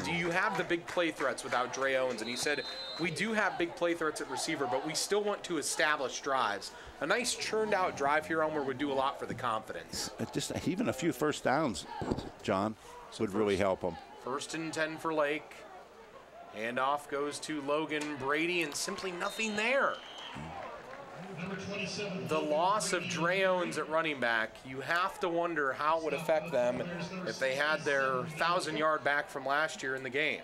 Do you have the big play threats without Dre Owens? And he said, we do have big play threats at receiver, but we still want to establish drives. A nice churned out drive here, Elmer, would do a lot for the confidence. Just even a few first downs, John, would really help them. 1st and 10 for Lake. Handoff goes to Logan Brady, and simply nothing there. The loss of Dre Owens at running back, you have to wonder how it would affect them if they had their 1,000-yard back from last year in the game.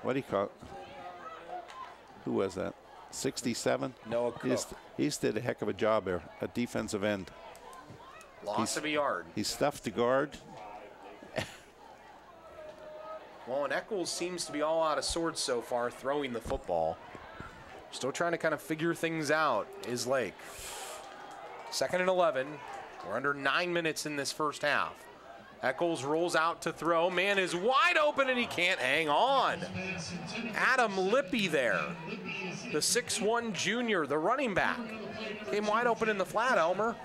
What do you call it? Who was that? 67? Noah Cook. He's did a heck of a job there, a defensive end. Loss of a yard. He stuffed the guard. Well, and Eccles seems to be all out of sorts so far throwing the football. Still trying to kind of figure things out is Lake. 2nd and 11. We're under 9 minutes in this first half. Eccles rolls out to throw. Man is wide open and he can't hang on. Adam Lippy there. The 6'1 junior, the running back. Came wide open in the flat, Elmer.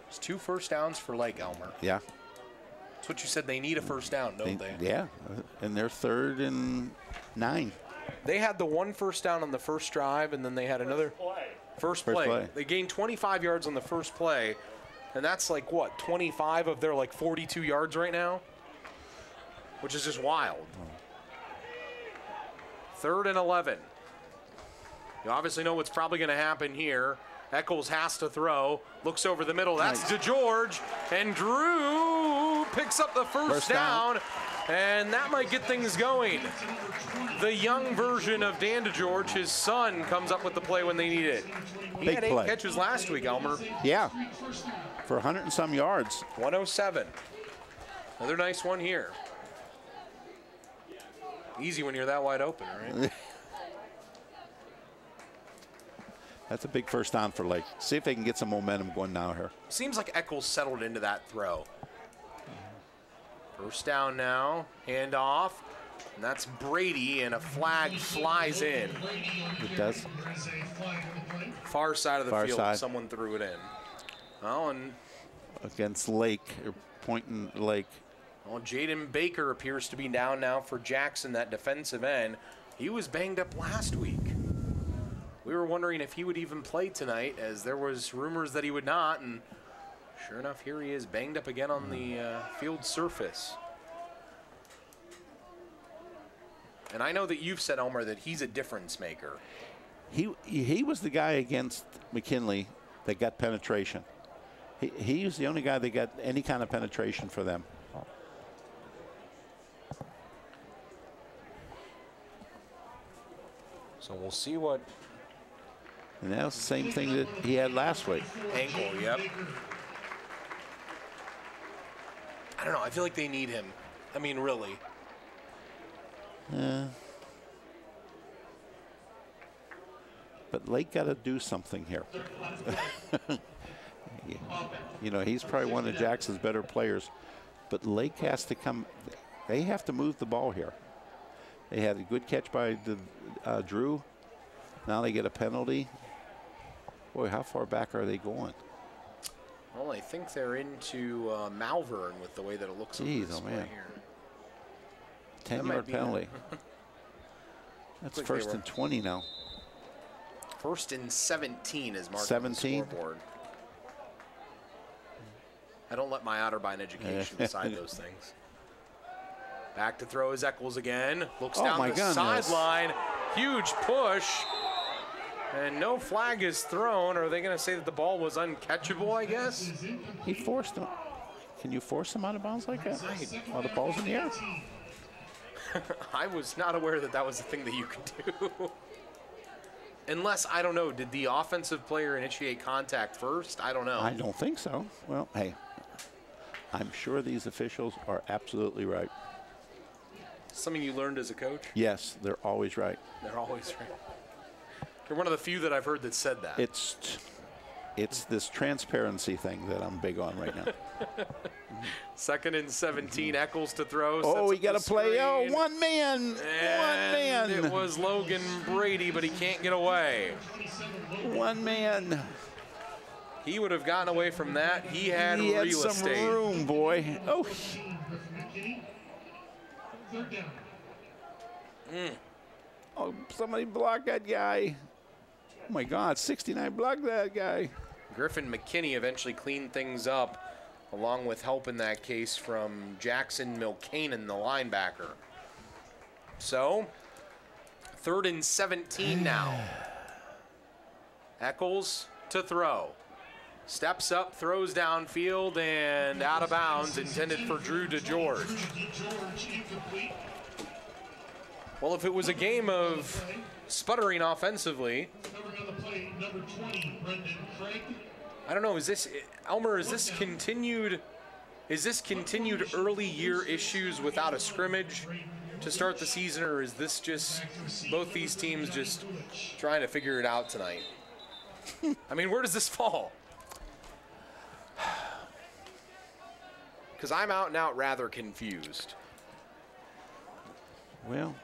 It's 2 first downs for Lake, Elmer. Yeah. That's what you said. They need a first down, don't they? Yeah, and they're 3rd and 9. They had the 1 first down on the first drive, and then they had another first play. They gained 25 yards on the first play, and that's like, what, 25 of their, like, 42 yards right now? Which is just wild. 3rd and 11. You obviously know what's probably going to happen here. Eccles has to throw, looks over the middle. That's DeGeorge, and Drew picks up the first down, and that might get things going. The young version of Dan DeGeorge, his son, comes up with the play when they need it. He had 8 catches last week, Elmer. Yeah, for 100 and some yards. 107. Another nice one here. Easy when you're that wide open, right? That's a big first down for Lake. See if they can get some momentum going now here. Seems like Eccles settled into that throw. First down now, hand off, and that's Brady, and a flag flies in. It does. Far side of the field, someone threw it in. Well, and against Lake, or pointing Lake. Well, Jaden Baker appears to be down now for Jackson, that defensive end. He was banged up last week. We were wondering if he would even play tonight, as there was rumors that he would not, and sure enough, here he is, banged up again on the field surface. And I know that you've said, Elmer, that he's a difference maker. He was the guy against McKinley that got penetration. He was the only guy that got any kind of penetration for them. So we'll see what... And that was the same thing that he had last week. Ankle, yep. I don't know. I feel like they need him. I mean, really. But Lake got to do something here. You know, he's probably one of Jackson's better players. But Lake has to come. They have to move the ball here. They had a good catch by Drew. Now they get a penalty. Boy, how far back are they going? Well, I think they're into Malvern with the way that it looks. Jeez, oh man. 10-yard penalty. That's like 1st and 20 now. 1st and 17 is marked 17? on the scoreboard. I don't let my Otterbein education decide those things. Back to throw is Eccles again. Looks down the sideline. Huge push. And no flag is thrown. Are they going to say that the ball was uncatchable, I guess? He forced him. Can you force him out of bounds like that? While the ball's in the air? I was not aware that that was a thing that you could do. Unless, I don't know, did the offensive player initiate contact first? I don't know. I don't think so. Well, hey, I'm sure these officials are absolutely right. Something you learned as a coach? Yes, they're always right. They're always right. You're one of the few that I've heard that said that. It's this transparency thing that I'm big on right now. 2nd and 17, Eccles to throw. Oh, he got to play. Oh, one man. And one man. It was Logan Brady, but he can't get away. One man. He would have gotten away from that. He had real estate. Some room, boy. Oh. Oh, somebody block that guy. Oh my God, 69 blocked that guy. Griffin McKinney eventually cleaned things up, along with help in that case from Jackson Milkanen, the linebacker. So, 3rd and 17 now. Eccles to throw. Steps up, throws downfield, and out of bounds, intended for Drew DeGeorge. Well, if it was a game of sputtering offensively, I don't know, is this, Elmer, is this continued early year issues without a scrimmage to start the season, or is this just both these teams just trying to figure it out tonight? I mean, where does this fall? Because I'm out and out rather confused. Well,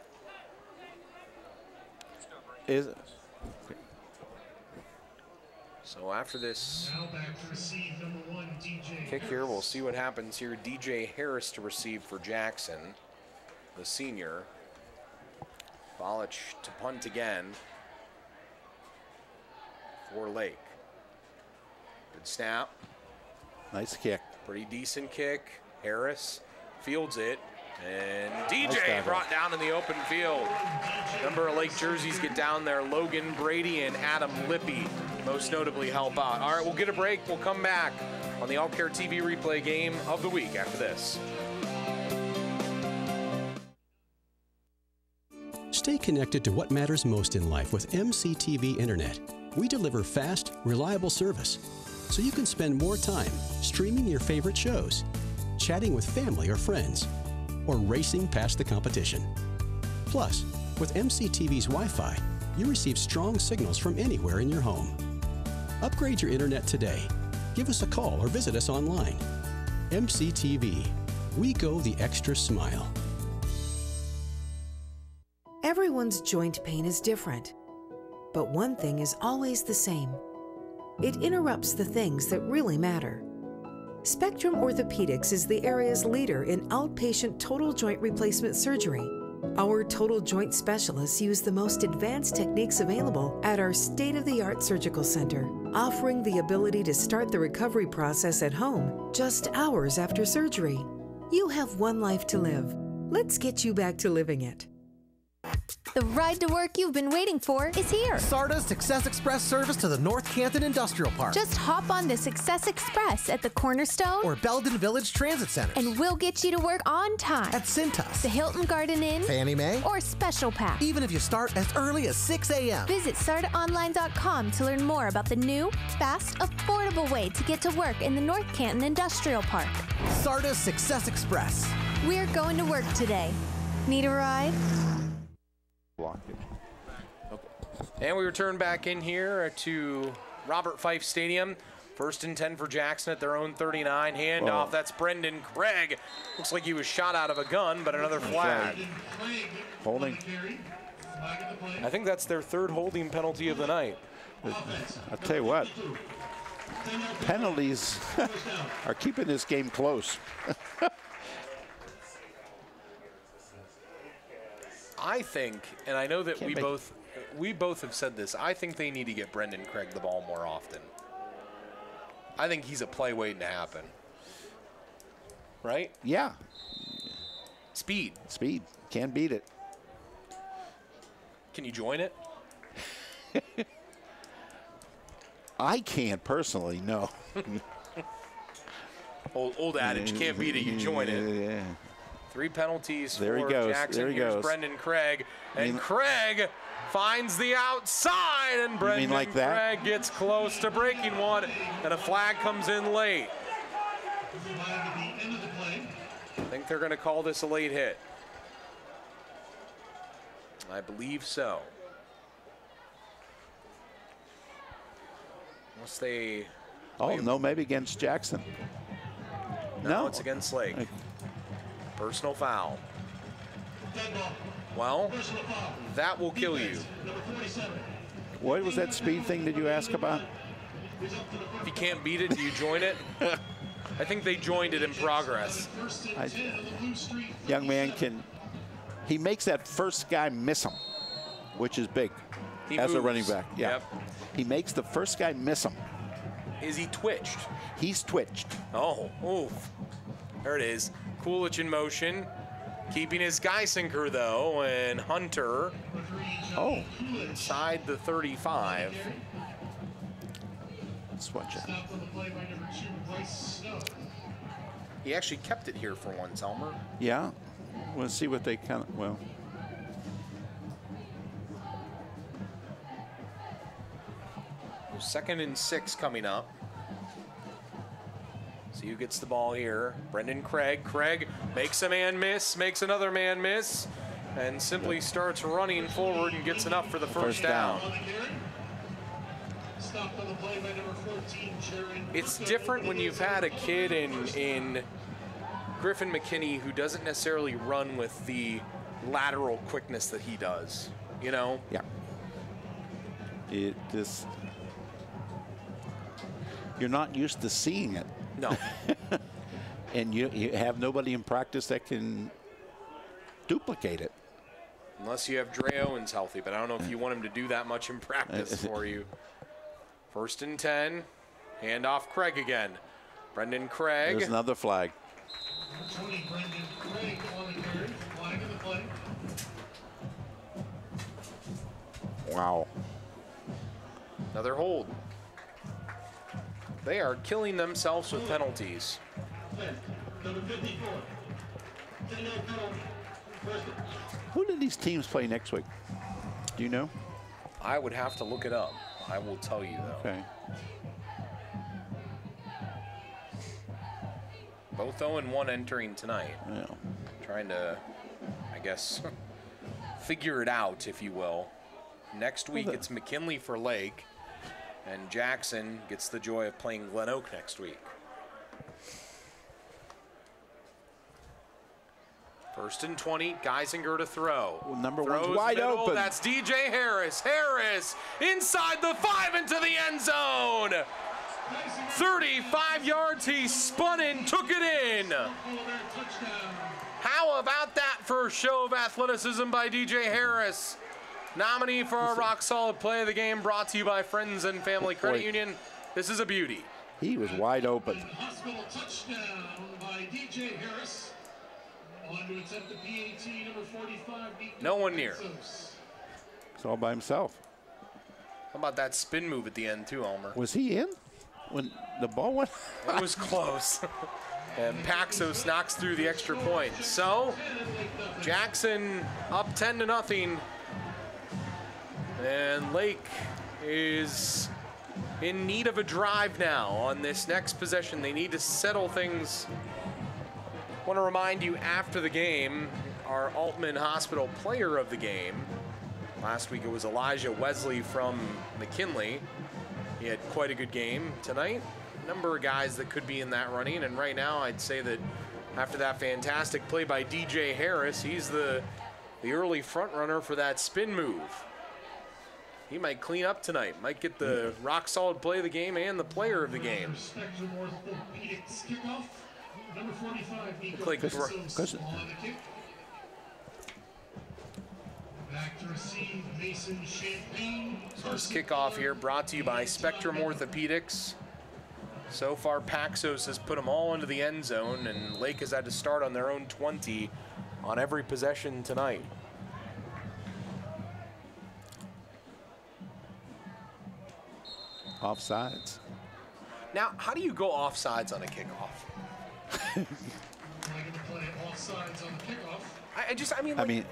is it? So after this kick here, we'll see what happens here. DJ Harris to receive for Jackson, the senior. Bolich to punt again for Lake. Good snap. Nice kick. Pretty decent kick. Harris fields it. And DJ brought down in the open field. Number of Lake jerseys get down there. Logan Brady and Adam Lippy most notably help out. All right, we'll get a break. We'll come back on the All Care TV replay game of the week after this. Stay connected to what matters most in life with MCTV Internet. We deliver fast, reliable service, so you can spend more time streaming your favorite shows, chatting with family or friends, or racing past the competition. Plus, with MCTV's Wi-Fi, you receive strong signals from anywhere in your home. Upgrade your internet today. Give us a call or visit us online. MCTV. We go the extra smile. Everyone's joint pain is different, but one thing is always the same. It interrupts the things that really matter. Spectrum Orthopedics is the area's leader in outpatient total joint replacement surgery. Our total joint specialists use the most advanced techniques available at our state-of-the-art surgical center, offering the ability to start the recovery process at home just hours after surgery. You have one life to live. Let's get you back to living it. The ride to work you've been waiting for is here. SARTA's Success Express service to the North Canton Industrial Park. Just hop on the Success Express at the Cornerstone or Belden Village Transit Center. And we'll get you to work on time. At Cintas, the Hilton Garden Inn, Fannie Mae, or Special Pack. Even if you start as early as 6 a.m. Visit SARTAonline.com to learn more about the new, fast, affordable way to get to work in the North Canton Industrial Park. SARTA's Success Express. We're going to work today. Need a ride? And we return back in here to Robert Fife Stadium. 1st and 10 for Jackson at their own 39. Handoff. Whoa. That's Brendan Craig. Looks like he was shot out of a gun, but another flag. Holding. I think that's their 3rd holding penalty of the night. I'll tell you what. Penalties are keeping this game close. I think, and I know that we both have said this, I think they need to get Brendan Craig the ball more often. I think he's a play waiting to happen. Right? Yeah. Speed. Speed. Can't beat it. Can you join it? I can't personally, no. Old adage, can't beat it, you join it. Yeah. 3 penalties there for he goes. Jackson. There he Here's goes. Brendan Craig. And Craig finds the outside, and Brendan like Craig gets close to breaking one, and a flag comes in late. I think they're going to call this a late hit. I believe so. Unless they... Oh, no, maybe against Jackson. No, it's against Lake. Personal foul. Well, that will kill you. What was that speed thing that you asked about? If you can't beat it, do you join it? I think they joined it in progress. Young man he makes that first guy miss him, which is big as a running back. Yeah. Yep. He makes the first guy miss him. Is he twitched? He's twitched. Oh, oof. There it is. Coolidge in motion. Keeping his Geisinger, though, and Hunter inside the 35. Swatch it. He actually kept it here for once, Elmer. Yeah. We'll see what they kind of, well. Second and 6 coming up. See who gets the ball here. Brendan Craig. Craig makes a man miss, makes another man miss, and simply starts running forward and gets enough for the first down. It's different when you've had a kid in Griffin McKinney who doesn't necessarily run with the lateral quickness that he does, you know? Yeah. You're not used to seeing it. No. And you have nobody in practice that can duplicate it. Unless you have Dre Owens healthy, but I don't know if you want him to do that much in practice for you. First and 10. Hand off Craig again. Brendan Craig. There's another flag. 20, Brendan Craig on the carry. Flag in the play. Wow. Another hold. They are killing themselves with penalties. Who do these teams play next week? Do you know? I would have to look it up. I will tell you, though. Okay. Both 0-1 entering tonight. Yeah. Trying to, I guess, figure it out, if you will. Next week, it's McKinley for Lake. And Jackson gets the joy of playing Glen Oak next week. First and 20, Geisinger to throw. Well, number Throws one's wide middle, open. That's DJ Harris. Harris inside the 5 into the end zone. 35 yards, he spun in, took it in. How about that for a show of athleticism by DJ Harris? Nominee for our rock solid play of the game, brought to you by Friends and Family Credit Union. This is a beauty. He was wide open. Hospital touchdown by DJ Harris. On to attempt the PAT number 45. No one near. It's all by himself. How about that spin move at the end too, Elmer? Was he in when the ball went? It was close. And Paxos knocks through the extra point. So, Jackson up 10-0. And Lake is in need of a drive now on this next possession. They need to settle things. I want to remind you, after the game, our Altman Hospital player of the game. Last week it was Elijah Wesley from McKinley. He had quite a good game tonight. Number of guys that could be in that running, and right now I'd say that after that fantastic play by DJ Harris, he's the early front runner for that spin move. He might clean up tonight, might get the rock solid play of the game and the player of the game. Look like First kickoff here brought to you by Spectrum Orthopedics. So far, Paxos has put them all into the end zone, and Lake has had to start on their own 20 on every possession tonight. Offsides. Now, how do you go offsides on a kickoff? I mean,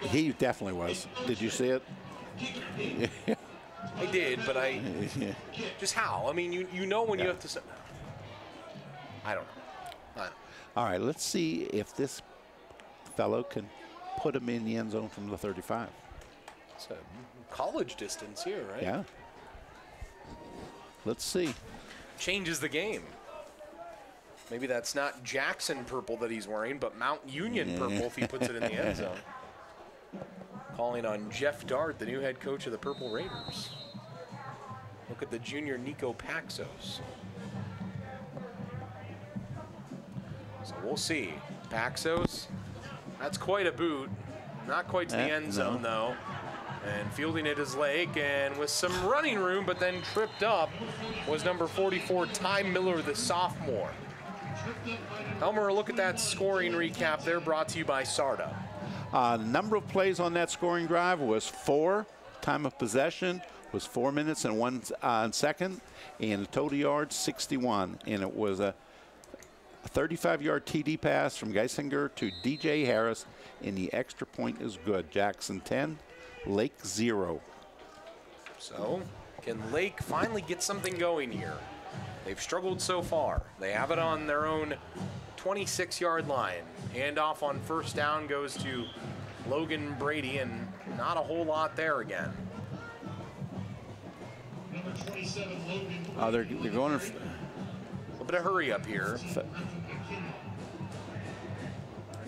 he definitely was. Did you see it? I did, but just how? I mean, you know when you have to. I don't know. All right, let's see if this fellow can put him in the end zone from the 35. It's a college distance here, right? Yeah. Let's see. Changes the game. Maybe that's not Jackson purple that he's wearing, but Mount Union purple if he puts it in the end zone. Calling on Jeff Dart, the new head coach of the Purple Raiders. Look at the junior Nico Paxos. So we'll see. Paxos, that's quite a boot. Not quite to the end zone, though. And fielding it is Lake, and with some running room, but then tripped up, was number 44, Ty Miller, the sophomore. Elmer, look at that scoring recap there, brought to you by SARTA. Number of plays on that scoring drive was 4. Time of possession was 4 minutes and 1 second, and the total yards 61. And it was a 35-yard TD pass from Geisinger to DJ Harris, and the extra point is good. Jackson 10, Lake 0. So can Lake finally get something going here? They've struggled so far. They have it on their own 26-yard line. Handoff on first down goes to Logan Brady, and not a whole lot there again. Number 27, Logan. They're going to A little bit of hurry up here. Trying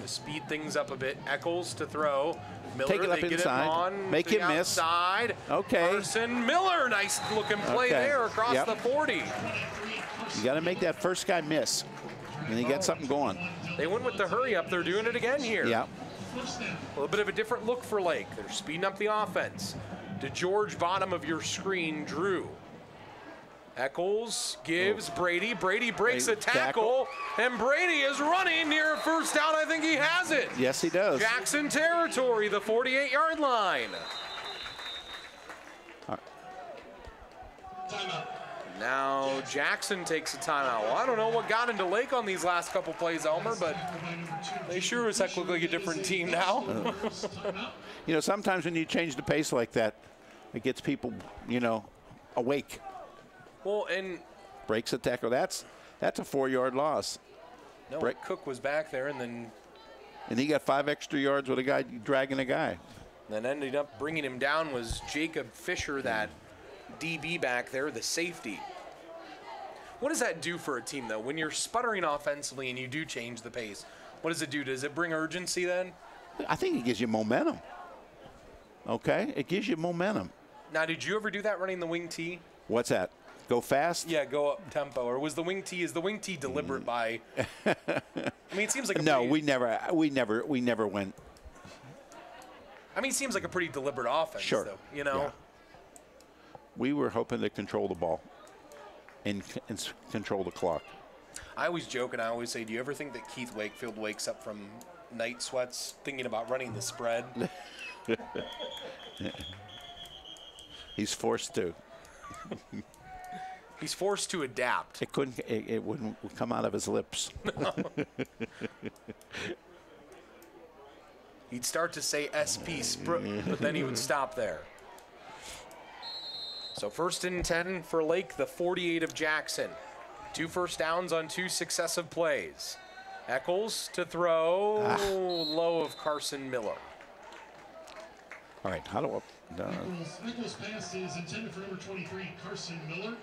to speed things up a bit. Eccles to throw. Miller, take it up they get inside. It on Make the him miss. Outside. Okay. Carson Miller, nice looking play there across the 40. You got to make that first guy miss, and you get something going. They went with the hurry up. They're doing it again here. Yeah. A little bit of a different look for Lake. They're speeding up the offense. To George, bottom of your screen, Drew. Eccles gives Brady. Brady breaks a tackle, and Brady is running near a first down. I think he has it. Yes, he does. Jackson territory, the 48-yard line. Timeout. Now Jackson takes a timeout. Well, I don't know what got into Lake on these last couple plays, Elmer, but they sure as heck look like a different team now. You know, sometimes when you change the pace like that, it gets people, you know, awake. Well, and Breaks a tackle. That's a 4-yard loss. no, Cook was back there, and he got 5 extra yards with a guy dragging a guy. then ended up bringing him down was Jacob Fisher, that DB back there, the safety. What does that do for a team, though? When you're sputtering offensively and you do change the pace, what does it do? Does it bring urgency then? I think it gives you momentum. Okay? It gives you momentum. Now, did you ever do that running the wing tee? What's that? Go fast? Yeah, go up tempo. Or was the wing tee, is the wing tee deliberate by? I mean, it seems like No, we never went. I mean, it seems like a pretty deliberate offense, Sure. though. You know? Yeah. We were hoping to control the ball and control the clock. I always joke and I always say, do you ever think that Keith Wakefield wakes up from night sweats thinking about running the spread? He's forced to. He's forced to adapt. It wouldn't come out of his lips. He'd start to say SP, but then he would stop there. So 1st and 10 for Lake, the 48 of Jackson. 2 first downs on 2 successive plays. Eccles to throw, low of Carson Miller. All right, how do I? Eccles' pass is intended for number 23, Carson Miller.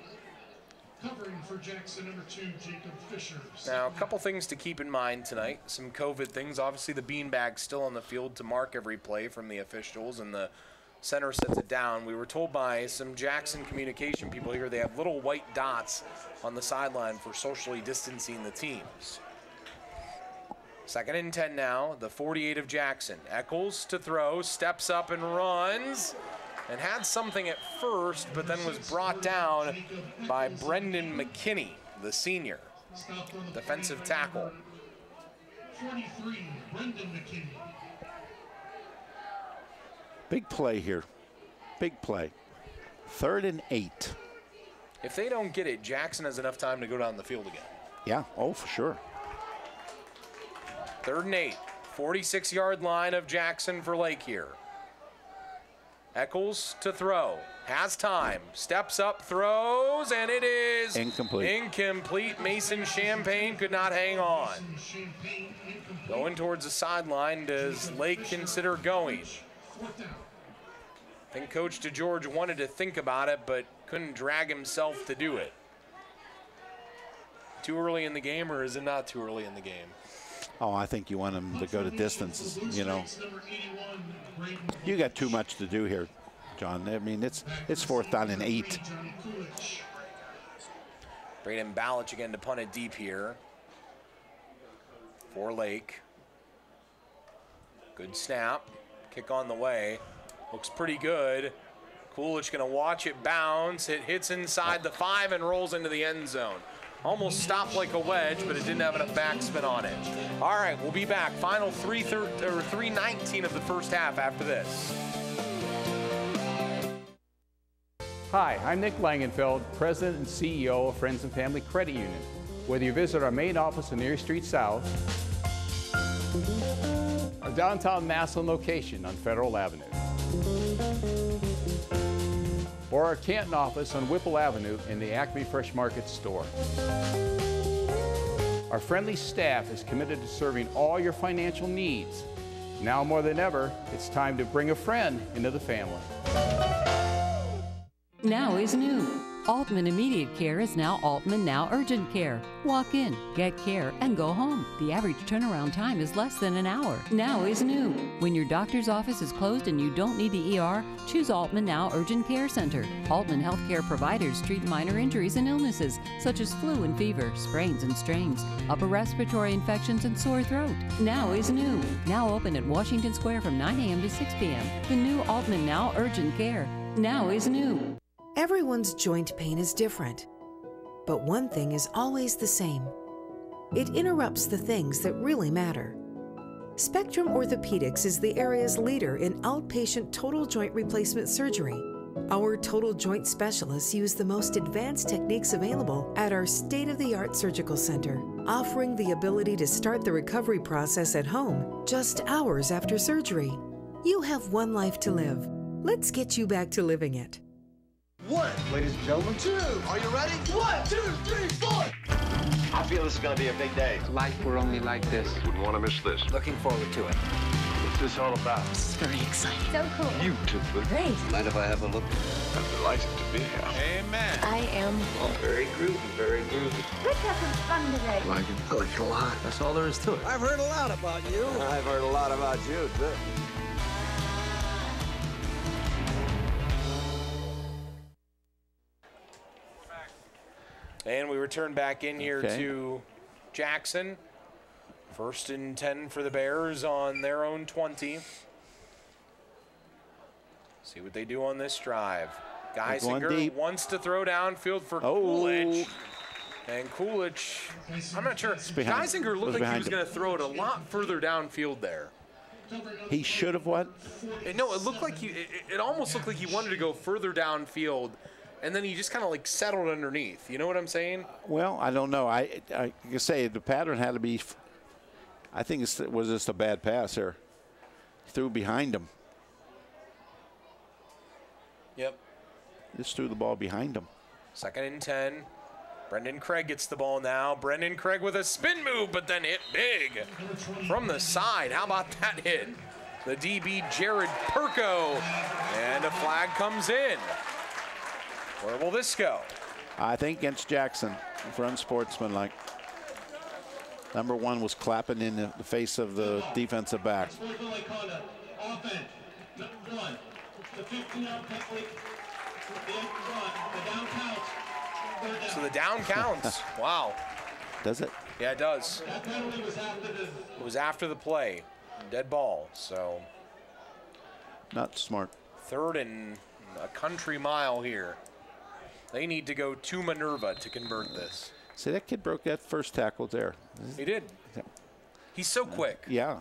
Covering for Jackson, number 2, Jacob Fisher. Now, a couple things to keep in mind tonight. Some COVID things. Obviously, the beanbag's still on the field to mark every play from the officials, and the center sets it down. We were told by some Jackson communication people here they have little white dots on the sideline for socially distancing the teams. 2nd and 10 now, the 48 of Jackson. Eccles to throw, steps up and runs, and had something at first, but then was brought down by Brendan McKinney, the senior, defensive tackle. 43, Brendan McKinney. Big play here. Big play. 3rd and 8. If they don't get it, Jackson has enough time to go down the field again. Yeah, oh, for sure. 3rd and 8. 46-yard line of Jackson for Lake here. Eccles to throw. Has time. Steps up, throws, and it is incomplete. Incomplete. Mason Champagne could not hang on. Going towards the sideline. Does Lake consider going? I think Coach DeGeorge wanted to think about it, but couldn't drag himself to do it. Too early in the game, or is it not too early in the game? Oh, I think you want him to go to distances, you know. You got too much to do here, John. I mean, it's 4th down and 8. Braden Balich again to punt it deep here. for Lake. Good snap. Kick on the way. Looks pretty good. Coolidge going to watch it bounce. It hits inside the 5 and rolls into the end zone. Almost stopped like a wedge, but it didn't have enough backspin on it. All right, we'll be back. Final 3:19 of the first half after this. Hi, I'm Nick Langenfeld, President and CEO of Friends and Family Credit Union. Whether you visit our main office on Erie Street South, our downtown Massillon location on Federal Avenue, or our Canton office on Whipple Avenue in the Acme Fresh Market store. Our friendly staff is committed to serving all your financial needs. Now more than ever, it's time to bring a friend into the family. Now is new. Altman Immediate Care is now Altman Now Urgent Care. Walk in, get care, and go home. The average turnaround time is less than an hour. Now is new. When your doctor's office is closed and you don't need the ER, choose Altman Now Urgent Care Center. Altman Healthcare providers treat minor injuries and illnesses, such as flu and fever, sprains and strains, upper respiratory infections, and sore throat. Now is new. Now open at Washington Square from 9 a.m. to 6 p.m. The new Altman Now Urgent Care. Now is new. Everyone's joint pain is different, but one thing is always the same. It interrupts the things that really matter. Spectrum Orthopedics is the area's leader in outpatient total joint replacement surgery. Our total joint specialists use the most advanced techniques available at our state-of-the-art surgical center, offering the ability to start the recovery process at home just hours after surgery. You have one life to live. Let's get you back to living it. 1, ladies and gentlemen, 2. Are you ready? 1, 2, 3, 4. I feel this is going to be a big day. Life were only like this. Wouldn't want to miss this. Looking forward to it. What's this all about? This is very exciting. So cool. Beautiful. Great. Mind if I have a look? I'm delighted to be here. Amen. I am. Oh, very groovy, very groovy. Let's have some fun today. I like it. I like it a lot. That's all there is to it. I've heard a lot about you. I've heard a lot about you, too. And we return back in here to Jackson. 1st and 10 for the Bears on their own 20. See what they do on this drive. Geisinger wants to throw downfield for Coolidge. And Coolidge, I'm not sure. Geisinger looked like he was going to throw it a lot further downfield there. He should have what? No, it looked like it almost looked like he wanted to go further downfield. And then he just kind of like settled underneath. You know what I'm saying? Well, I don't know. I can say the pattern had to be. I think it was just a bad pass here. He threw behind him. Yep. Just threw the ball behind him. 2nd and 10. Brendan Craig gets the ball now. Brendan Craig with a spin move, but then hit big from the side. How about that hit? The DB, Jared Perko. And a flag comes in. Where will this go? I think against Jackson for unsportsmanlike. Number 1 was clapping in the face of the defensive back. So the down counts. Wow. Does it? Yeah, it does. It was after the play. Dead ball, so. Not smart. 3rd and a country mile here. They need to go to Minerva to convert this. See, that kid broke that first tackle there. He did. He's so quick. Yeah.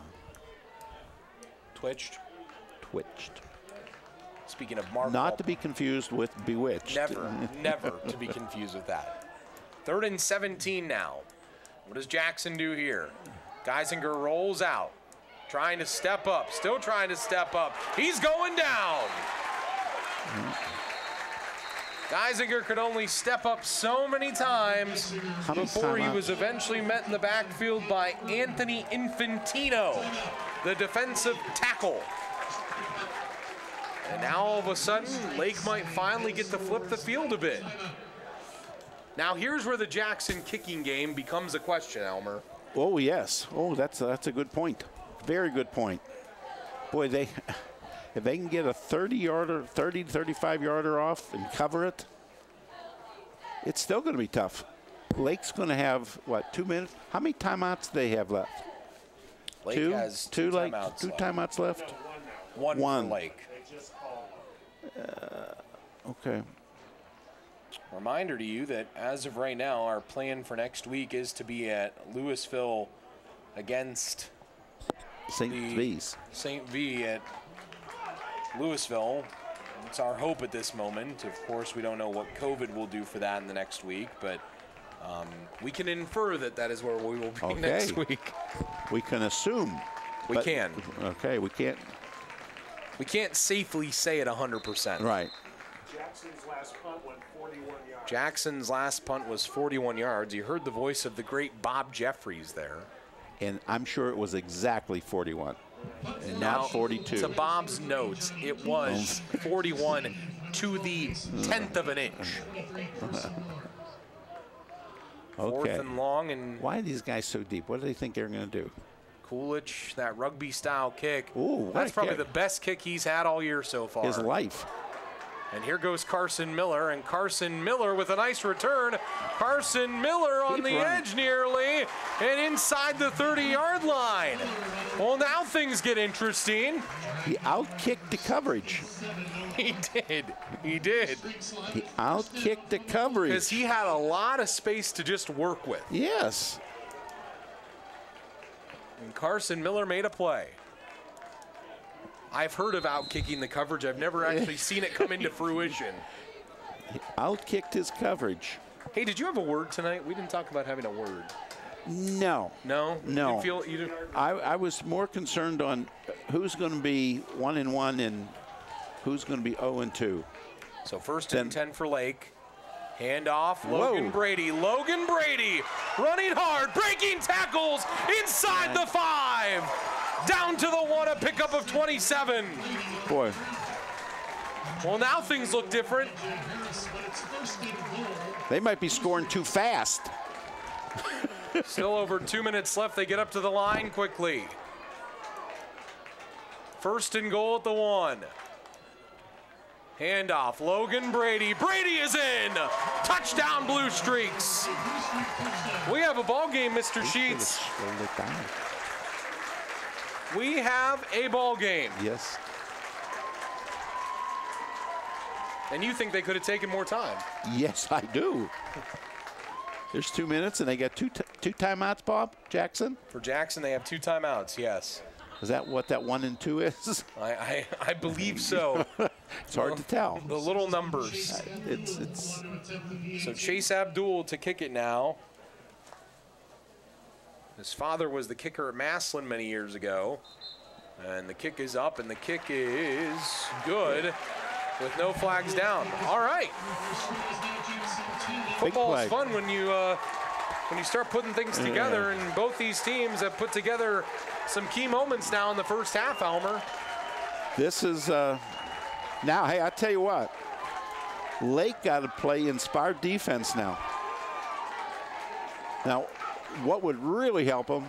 Twitched. Speaking of Mark. Not to be confused with Bewitched. Never to be confused with that. 3rd and 17 now. What does Jackson do here? Geisinger rolls out. Trying to step up. Still trying to step up. He's going down. Geisinger could only step up so many times before he was eventually met in the backfield by Anthony Infantino, the defensive tackle. And now all of a sudden, Lake might finally get to flip the field a bit. Now here's where the Jackson kicking game becomes a question, Elmer. Oh, yes. Oh, that's a good point. Very good point. Boy, if they can get a 30-yarder, 30 to 35-yarder off and cover it, it's still going to be tough. Lake's going to have, what, 2 minutes? How many timeouts do they have left? Lake two, has two timeouts left. One for Lake. Okay. Reminder to you that as of right now, our plan for next week is to be at Louisville against St. V's. St. V at Louisville. It's our hope at this moment. Of course, we don't know what COVID will do for that in the next week, but we can infer that is where we will be next week. We can assume. We can. Okay, we can't. We can't safely say it 100%. Right. Jackson's last punt went 41 yards. Jackson's last punt was 41 yards. You heard the voice of the great Bob Jeffries there. And I'm sure it was exactly 41. And Now, not 42. To Bob's notes, it was 41 to the 10th of an inch. Fourth Okay. and long, and why are these guys so deep? What do they think they're going to do? Coolidge, that rugby-style kick. Ooh, what that's a probably kick. the best kick he's had all year so far. His life. And here goes Carson Miller, and Carson Miller with a nice return. Carson Miller on the edge nearly, and inside the 30-yard line. Well, now things get interesting. He outkicked the coverage. He did. He did. He outkicked the coverage. Because he had a lot of space to just work with. Yes. And Carson Miller made a play. I've heard of outkicking the coverage. I've never actually seen it come into fruition. He outkicked his coverage. Hey, did you have a word tonight? We didn't talk about having a word. No. No? No. You didn't I was more concerned on who's going to be 1-1 and who's going to be 0-2. So first and 10 for Lake. Handoff, Logan Brady. Logan Brady running hard, breaking tackles inside the 5. Down to the 1, a pickup of 27. Boy. Well, now things look different. They might be scoring too fast. Still over 2 minutes left. They get up to the line quickly. First and goal at the 1. Handoff, Logan Brady. Brady is in. Touchdown, Blue Streaks. We have a ball game, Mr. Sheets. We have a ball game. Yes. And you think they could have taken more time? Yes, I do. There's 2 minutes, and they got two timeouts, Bob Jackson? For Jackson, they have 2 timeouts, yes. Is that what that 1 and 2 is? I believe so. It's hard to tell. The little numbers. It's. So Chase Abdul to kick it now. His father was the kicker at Massillon many years ago. And the kick is up, and the kick is good with no flags down. All right. Football is fun when you start putting things together, and both these teams have put together some key moments now in the first half, Elmer. This is now, hey, I tell you what. Lake got to play inspired defense now. Now, what would really help them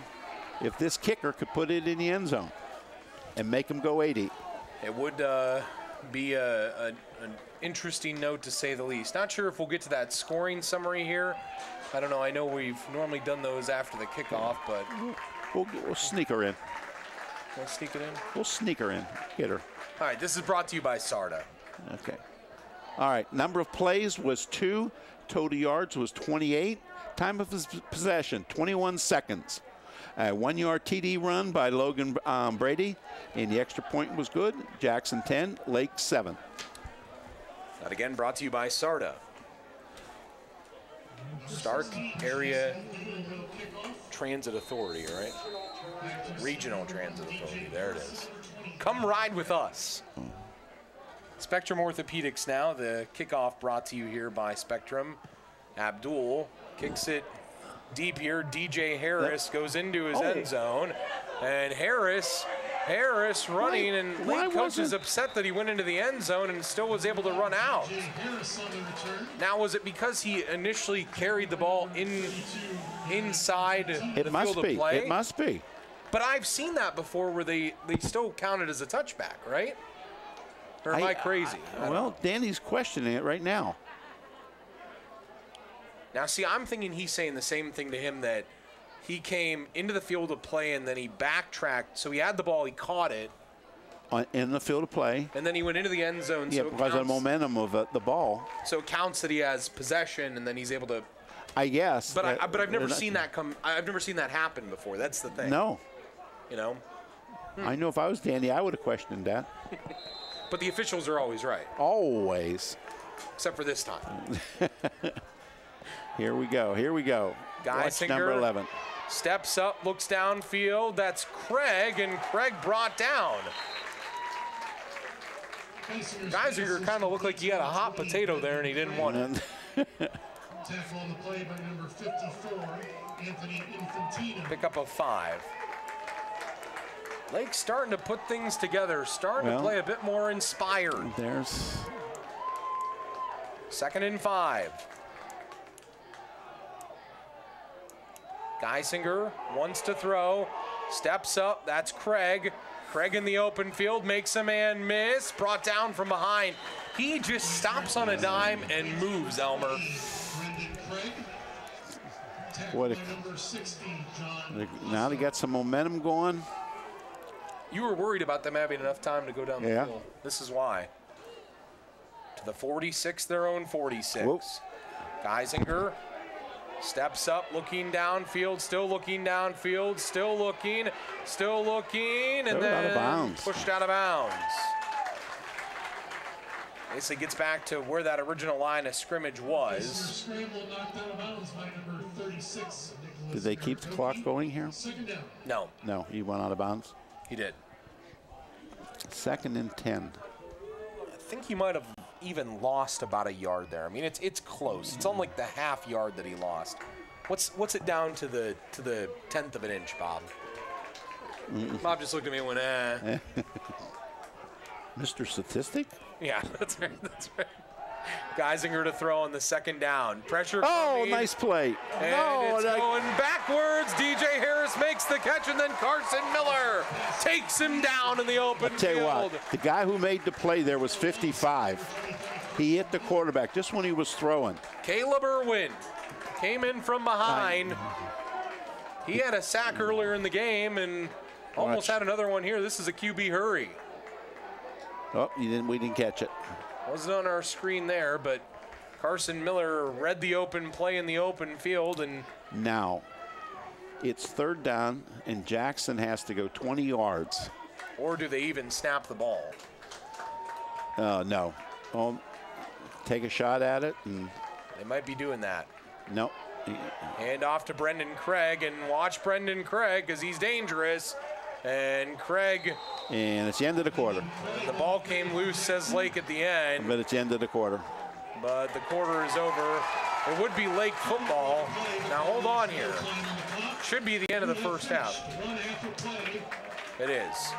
if this kicker could put it in the end zone and make them go 80. It would be an interesting note, to say the least. Not sure if we'll get to that scoring summary here. I don't know. I know we've normally done those after the kickoff, but we'll sneak her in. We'll sneak it in? We'll sneak her in. Get her. All right, this is brought to you by Sarda. Okay. All right, number of plays was 2. Total yards was 28. Time of possession, 21 seconds. 1 yard TD run by Logan Brady, and the extra point was good. Jackson 10, Lake 7. That again brought to you by Sarda. Stark Area Transit Authority, right? Regional Transit Authority, there it is. Come ride with us. Spectrum Orthopedics now, the kickoff brought to you here by Spectrum. Abdul kicks it deep here. DJ Harris goes into his end zone. And Harris running, and Lake coach is upset that he went into the end zone and still was able to run out. Now, was it because he initially carried the ball inside the field of play? It must be. But I've seen that before where they still count it as a touchback, right? Or am I crazy? Well, Danny's questioning it right now. Now, see, I'm thinking he's saying the same thing to him that he came into the field of play and then he backtracked. So he had the ball, he caught it. In the field of play. And then he went into the end zone. Yeah, so because of the momentum of the ball. So it counts that he has possession, and then he's able to. I guess. But I've never seen that come. I've never seen that happen before. That's the thing. No. You know. I know if I was Danny, I would have questioned that. But the officials are always right. Always. Except for this time. Here we go. Here we go. Geisinger, number 11. Steps up, looks downfield. That's Craig, and Craig brought down. Geisinger kind of looked like he had a hot potato there, and he didn't want it. Tackle on the play by number 54, Anthony Infantino. Pick up a 5. Lake's starting to put things together, starting to play a bit more inspired. There's 2nd and 5. Geisinger wants to throw, steps up, that's Craig. Craig in the open field, makes a man miss, brought down from behind. He just stops on a dime and moves, Elmer. What now they got some momentum going. You were worried about them having enough time to go down the field. This is why. To the 46, their own 46. Whoop. Geisinger steps up, looking downfield, still looking downfield, still looking, and then out of bounds. Pushed out of bounds. Basically gets back to where that original line of scrimmage was. Did they keep the clock going here? No. No, he went out of bounds? He did. 2nd and 10. I think he might have even lost about a yard there. I mean, it's close. It's on like the half yard that he lost. What's it down to the 10th of an inch, Bob? Bob just looked at me and went, eh. Mr. Statistic? Yeah, that's right. That's right. Geisinger to throw on the 2nd down. Pressure coming. Nice play. And it's going backwards. DJ Harris makes the catch, and then Carson Miller takes him down in the open field. I'll tell you what, the guy who made the play there was 55. He hit the quarterback just when he was throwing. Caleb Irwin came in from behind. He had a sack earlier in the game and almost had another one here. This is a QB hurry. Oh, we didn't catch it. Wasn't on our screen there, but Carson Miller read the open play in the open field. And now it's 3rd down, and Jackson has to go 20 yards. Or do they even snap the ball? No. Well, take a shot at it. And they might be doing that. No. Hand off to Brendan Craig, and watch Brendan Craig because he's dangerous. And Craig. And it's the end of the quarter. The ball came loose, says Lake at the end. But it's the end of the quarter. But the quarter is over. It would be Lake football. Now hold on here. Should be the end of the first half. It is.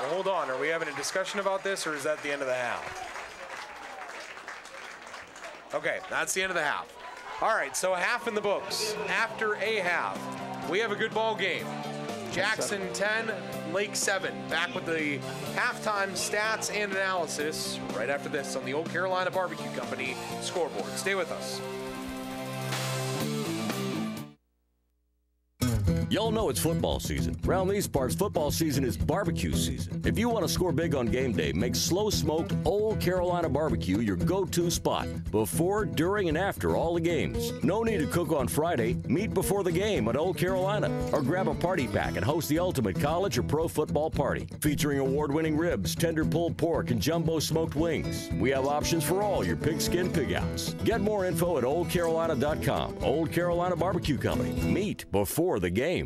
Well, hold on. Are we having a discussion about this, or is that the end of the half? Okay, that's the end of the half. All right, so a half in the books. After a half, we have a good ball game. Jackson 10, Lake 7. Back with the halftime stats and analysis right after this on the Old Carolina Barbecue Company scoreboard. Stay with us. Y'all know it's football season. Around these parts, football season is barbecue season. If you want to score big on game day, make slow-smoked Old Carolina Barbecue your go-to spot before, during, and after all the games. No need to cook on Friday. Meet before the game at Old Carolina. Or grab a party pack and host the ultimate college or pro football party. Featuring award-winning ribs, tender pulled pork, and jumbo smoked wings. We have options for all your pigskin pig-outs. Get more info at oldcarolina.com. Old Carolina Barbecue Company. Meet before the game.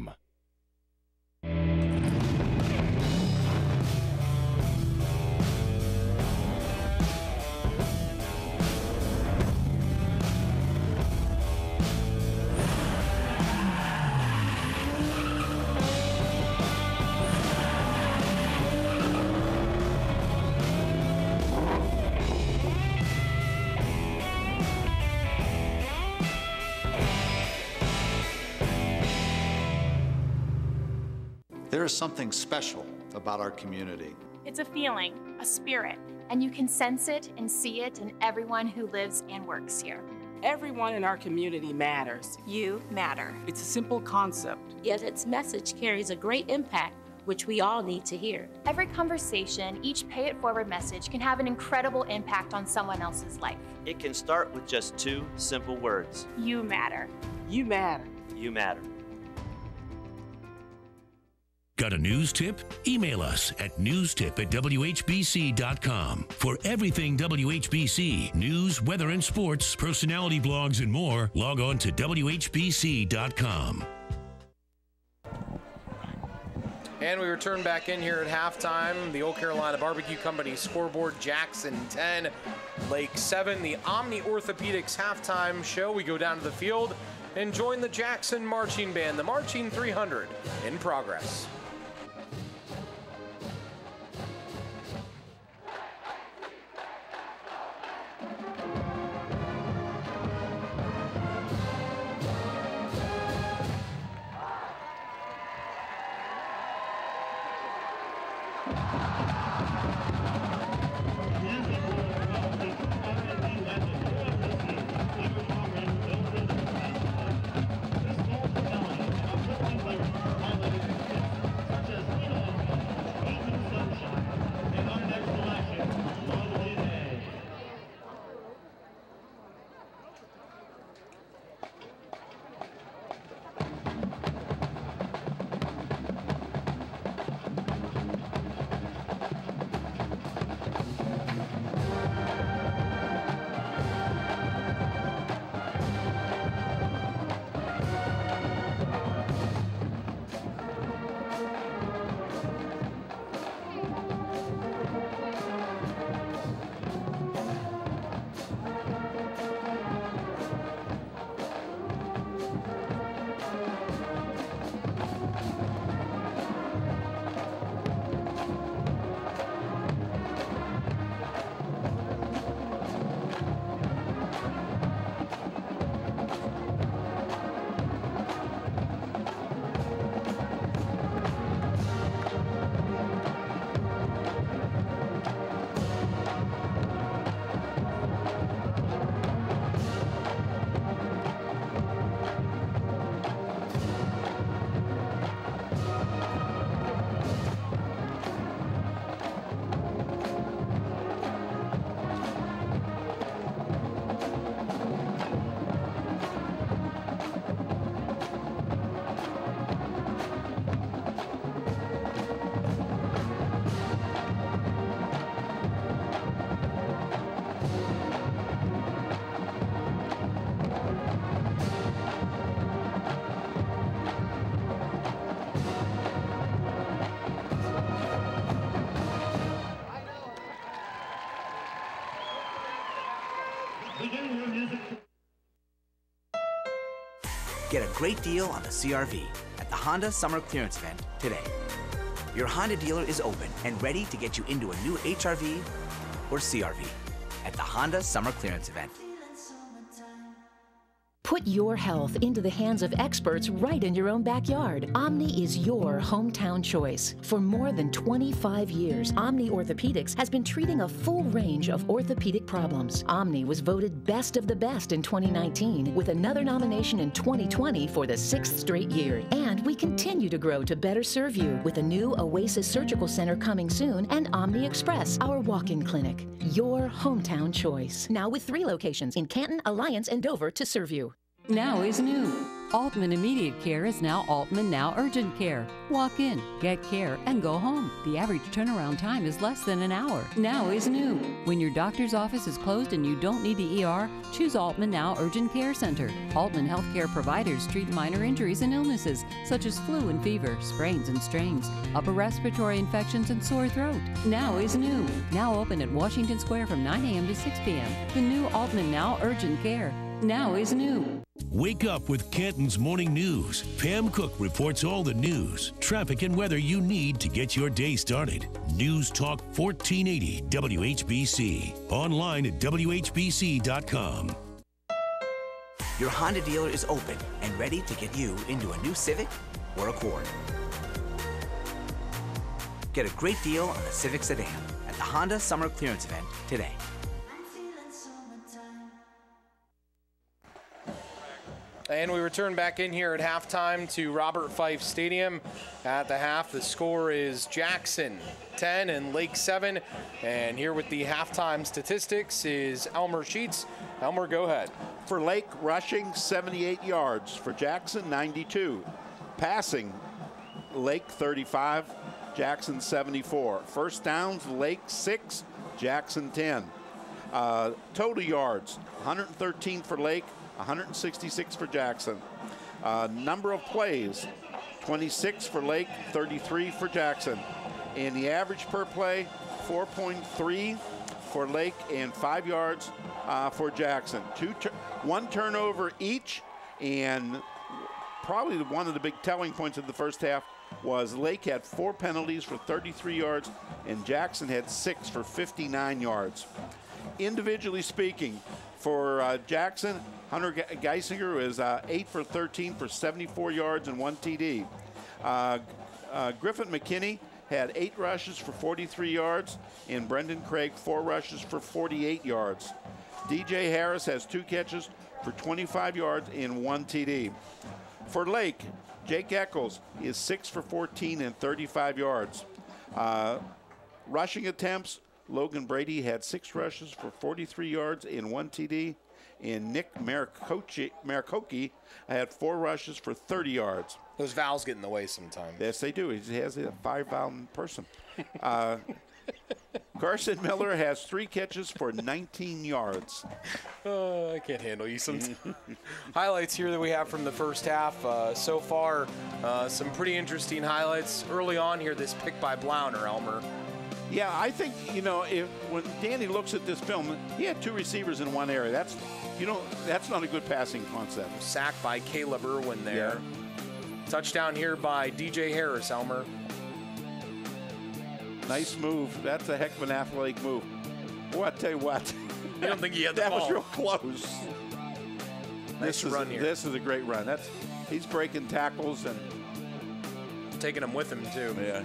There is something special about our community. It's a feeling, a spirit, and you can sense it and see it in everyone who lives and works here. Everyone in our community matters. You matter. It's a simple concept. Yet its message carries a great impact, which we all need to hear. Every conversation, each Pay It Forward message can have an incredible impact on someone else's life. It can start with just 2 simple words. You matter. You matter. You matter. Got a news tip? Email us at newstip@whbc.com. For everything WHBC, news, weather, and sports, personality blogs, and more, log on to WHBC.com. And we return back in here at halftime. The Old Carolina Barbecue Company scoreboard, Jackson 10, Lake 7. The Omni Orthopedics halftime show. We go down to the field and join the Jackson Marching Band, the Marching 300, in progress. Get a great deal on the CR-V at the Honda Summer Clearance Event today. Your Honda dealer is open and ready to get you into a new HR-V or CR-V at the Honda Summer Clearance Event. Put your health into the hands of experts right in your own backyard. Omni is your hometown choice. For more than 25 years, Omni Orthopedics has been treating a full range of orthopedic problems. Omni was voted Best of the Best in 2019, with another nomination in 2020 for the 6th straight year. And we continue to grow to better serve you with a new Oasis Surgical Center coming soon and Omni Express, our walk-in clinic. Your hometown choice. Now with 3 locations in Canton, Alliance, and Dover to serve you. Now is new. Altman Immediate Care is now Altman Now Urgent Care. Walk in, get care, and go home. The average turnaround time is less than an hour. Now is new. When your doctor's office is closed and you don't need the ER, choose Altman Now Urgent Care Center. Altman Healthcare providers treat minor injuries and illnesses such as flu and fever, sprains and strains, upper respiratory infections, and sore throat. Now is new. Now open at Washington Square from 9 a.m. to 6 p.m. The new Altman Now Urgent Care. Now is new. Wake up with Canton's Morning News. Pam Cook reports all the news, traffic, and weather you need to get your day started. News Talk 1480 WHBC. Online at WHBC.com. Your Honda dealer is open and ready to get you into a new Civic or Accord. Get a great deal on the Civic sedan at the Honda Summer Clearance Event today. And we return back in here at halftime to Robert Fife Stadium. At the half, the score is Jackson 10 and Lake 7. And here with the halftime statistics is Elmer Sheets. Elmer, go ahead. For Lake, rushing 78 yards. For Jackson, 92. Passing, Lake 35, Jackson 74. First downs, Lake 6, Jackson 10. Total yards, 113 for Lake, 166 for Jackson. Number of plays, 26 for Lake, 33 for Jackson. And the average per play, 4.3 for Lake and 5 yards for Jackson. One turnover each, and probably one of the big telling points of the first half was Lake had 4 penalties for 33 yards, and Jackson had 6 for 59 yards. Individually speaking, for Jackson, Hunter Geisinger is 8 for 13 for 74 yards and 1 TD. Griffin McKinney had 8 rushes for 43 yards, and Brendan Craig 4 rushes for 48 yards. DJ Harris has 2 catches for 25 yards and 1 TD. For Lake, Jake Eccles is 6 for 14 and 35 yards. Rushing attempts, Logan Brady had 6 rushes for 43 yards and 1 TD. And Nick Maricoki had 4 rushes for 30 yards. Those vowels get in the way sometimes. Yes, they do. He has a 5-vowel person. Carson Miller has 3 catches for 19 yards. I can't handle you sometimes. Highlights here that we have from the first half. So far, some pretty interesting highlights. Early on here, this pick by Blauner, Elmer. Yeah, I think, when Danny looks at this film, he had 2 receivers in one area. That's not a good passing concept. Sacked by Caleb Irwin there. Yeah. Touchdown here by DJ Harris, Elmer. Nice move. That's a heck of an athletic move. Boy, I tell you what. You don't think he had the that ball. was real close. Nice run here. This is a great run. He's breaking tackles and taking them with him too. Yeah.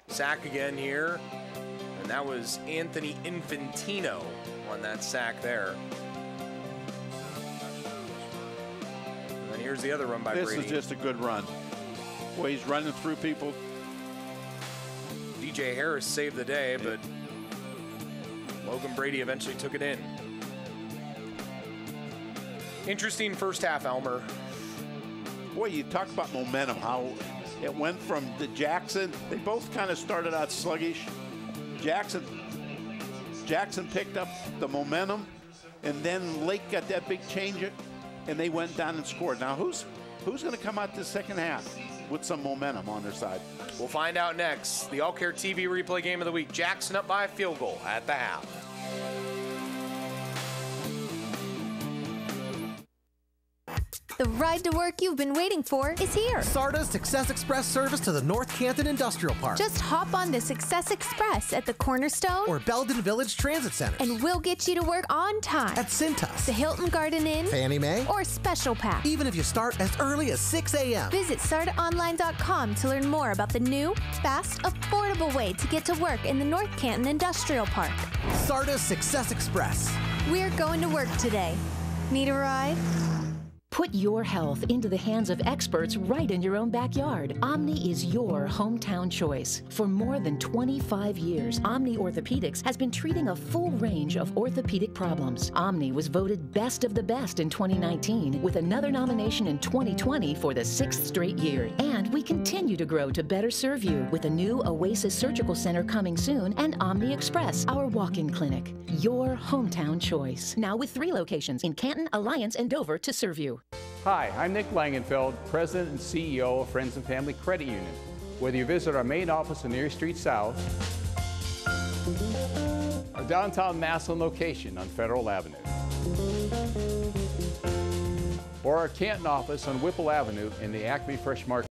Sack again here, and that was Anthony Infantino on that sack there. And here's the other run by Brady. This is just a good run. Boy, he's running through people. DJ Harris saved the day, but Logan Brady eventually took it in. Interesting first half, Elmer. Boy, you talk about momentum, how it went from the Jackson. They both kind of started out sluggish. Jackson picked up the momentum, and then Lake got that big change, and they went down and scored. Now, who's going to come out this second half with some momentum on their side? We'll find out next. The All Care TV replay game of the week. Jackson up by a field goal at the half. The ride to work you've been waiting for is here. SARTA's Success Express service to the North Canton Industrial Park. Just hop on the Success Express at the Cornerstone or Belden Village Transit Center. And we'll get you to work on time. At Cintas, the Hilton Garden Inn, Fannie Mae, or Special Pack. Even if you start as early as 6 a.m. Visit SARTAonline.com to learn more about the new, fast, affordable way to get to work in the North Canton Industrial Park. SARTA's Success Express. We're going to work today. Need a ride? Put your health into the hands of experts right in your own backyard. Omni is your hometown choice. For more than 25 years, Omni Orthopedics has been treating a full range of orthopedic problems. Omni was voted Best of the Best in 2019, with another nomination in 2020 for the 6th straight year. And we continue to grow to better serve you with a new Oasis Surgical Center coming soon and Omni Express, our walk-in clinic. Your hometown choice. Now with 3 locations in Canton, Alliance, and Dover to serve you. Hi, I'm Nick Langenfeld, President and CEO of Friends and Family Credit Union. Whether you visit our main office on Erie Street South, our downtown Massillon location on Federal Avenue, or our Canton office on Whipple Avenue in the Acme Fresh Market